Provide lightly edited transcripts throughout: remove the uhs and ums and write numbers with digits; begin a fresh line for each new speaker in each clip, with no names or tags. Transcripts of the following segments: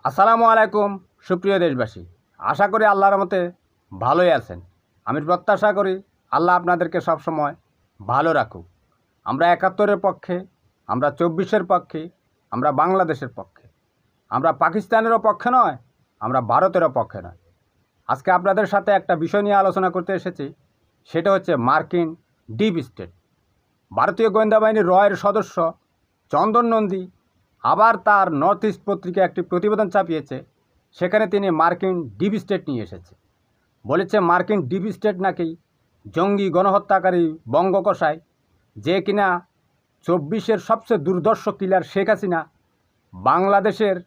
আসসালামু আলাইকুম সুপ্রিয় দেশবাসী, আশা করি আল্লাহর রহমতে ভালোই আছেন। আমি প্রত্যাশা করি আল্লাহ আপনাদেরকে সবসময় ভালো রাখুক। আমরা ৭১-এর পক্ষে, আমরা ২৪-এর পক্ষে, আমরা বাংলাদেশের পক্ষে, আমরা পাকিস্তানেরও পক্ষে নয়, আমরা ভারতেরও পক্ষে নয়। আজকে আপনাদের সাথে একটা বিষয় নিয়ে আলোচনা করতে এসেছি, সেটা হচ্ছে মার্কিন ডিপ স্টেট। ভারতীয় গোয়েন্দা বাহিনীর রয়ের সদস্য চন্দন নন্দী আবার তার নর্থ ইস্ট পত্রিকায় একটি প্রতিবেদন ছাপিয়েছে। সেখানে তিনি মার্কিন ডিপ স্টেট নিয়ে এসেছে। বলেছে মার্কিন ডিপ স্টেট নাকি জঙ্গি গণহত্যাকারী বঙ্গকসাই, যে কিনা ২৪-এর সবচেয়ে দুর্ধর্ষ কিলার শেখ হাসিনা বাংলাদেশের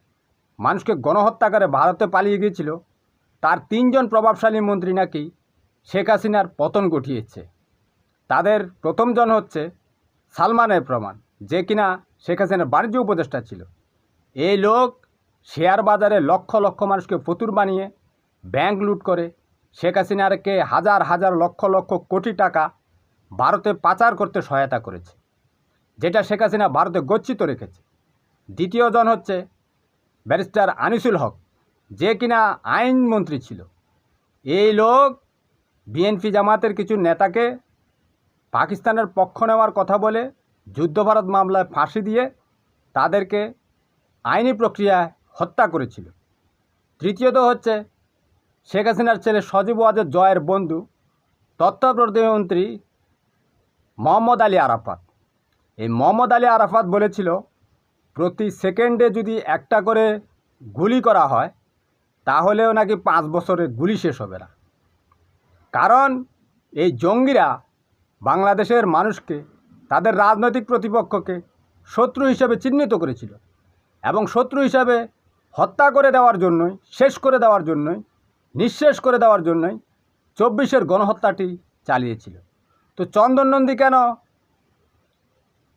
মানুষকে গণহত্যা করে ভারতে পালিয়ে গিয়েছিল, তার ৩জন প্রভাবশালী মন্ত্রী নাকি শেখ হাসিনার পতন ঘটিয়েছে। তাদের প্রথমজন হচ্ছে সালমান এফ রহমান, যে কিনা শেখ হাসিনার বাণিজ্য উপদেষ্টা ছিল। এই লোক শেয়ার বাজারে লক্ষ লক্ষ মানুষকে ফতুর বানিয়ে ব্যাংক লুট করে শেখ হাসিনারকে হাজার হাজার লক্ষ লক্ষ কোটি টাকা ভারতে পাচার করতে সহায়তা করেছে, যেটা শেখ হাসিনা ভারতে গচ্ছিত রেখেছে। দ্বিতীয়জন হচ্ছে ব্যারিস্টার আনিসুল হক, যে কিনা আইনমন্ত্রী ছিল। এই লোক বিএনপি জামাতের কিছু নেতাকে পাকিস্তানের পক্ষ নেওয়ার কথা বলে যুদ্ধভারত মামলায় ফাঁসি দিয়ে তাদেরকে আইনি প্রক্রিয়ায় হত্যা করেছিল। তৃতীয়ত হচ্ছে শেখ হাসিনার ছেলে সজীব ওয়াজেদ জয়ের বন্ধু তথ্য প্রতিমন্ত্রী মোহাম্মদ আলী আরাফাত। এই মোহাম্মদ আলী আরাফাত বলেছিল, প্রতি সেকেন্ডে যদি একটা করে গুলি করা হয় তাহলেও নাকি 5 বছরে গুলি শেষ হবে না। কারণ এই জঙ্গিরা বাংলাদেশের মানুষকে, তাদের রাজনৈতিক প্রতিপক্ষকে শত্রু হিসেবে চিহ্নিত করেছিল এবং শত্রু হিসাবে হত্যা করে দেওয়ার জন্যই, শেষ করে দেওয়ার জন্যই, নিঃশেষ করে দেওয়ার জন্যই ২৪-এর গণহত্যাটি চালিয়েছিল। তো চন্দন নন্দী কেন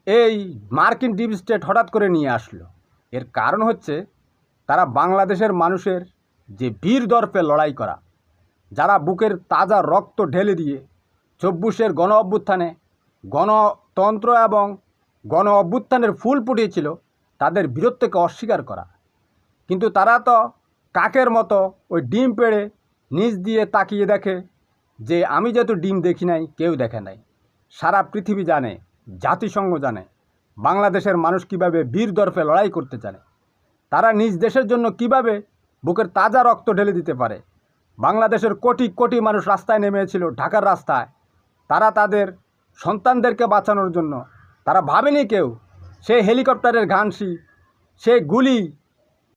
এই মার্কিন ডিপ স্টেট হঠাৎ করে নিয়ে আসলো? এর কারণ হচ্ছে তারা বাংলাদেশের মানুষের যে বীর দর্পে লড়াই করা, যারা বুকের তাজা রক্ত ঢেলে দিয়ে ২৪-এর গণ অভ্যুত্থানে গণতন্ত্র এবং গণ অভ্যুত্থানের ফুল ফুটিয়েছিল, তাদের বীরত্বকে অস্বীকার করা। কিন্তু তারা তো কাকের মতো ওই ডিম পেড়ে নিচ দিয়ে তাকিয়ে দেখে যে আমি যেহেতু ডিম দেখি নাই, কেউ দেখে নাই। সারা পৃথিবী জানে, জাতিসংঘ জানে বাংলাদেশের মানুষ কিভাবে বীর দর্পে লড়াই করতে জানে, তারা নিজ দেশের জন্য কিভাবে বুকের তাজা রক্ত ঢেলে দিতে পারে। বাংলাদেশের কোটি কোটি মানুষ রাস্তায় নেমেছিল, ঢাকার রাস্তায়। তারা তাদের সন্তানদেরকে বাঁচানোর জন্য, তারা ভাবেনি কেউ সেই হেলিকপ্টারের ঘানসি, সেই গুলি,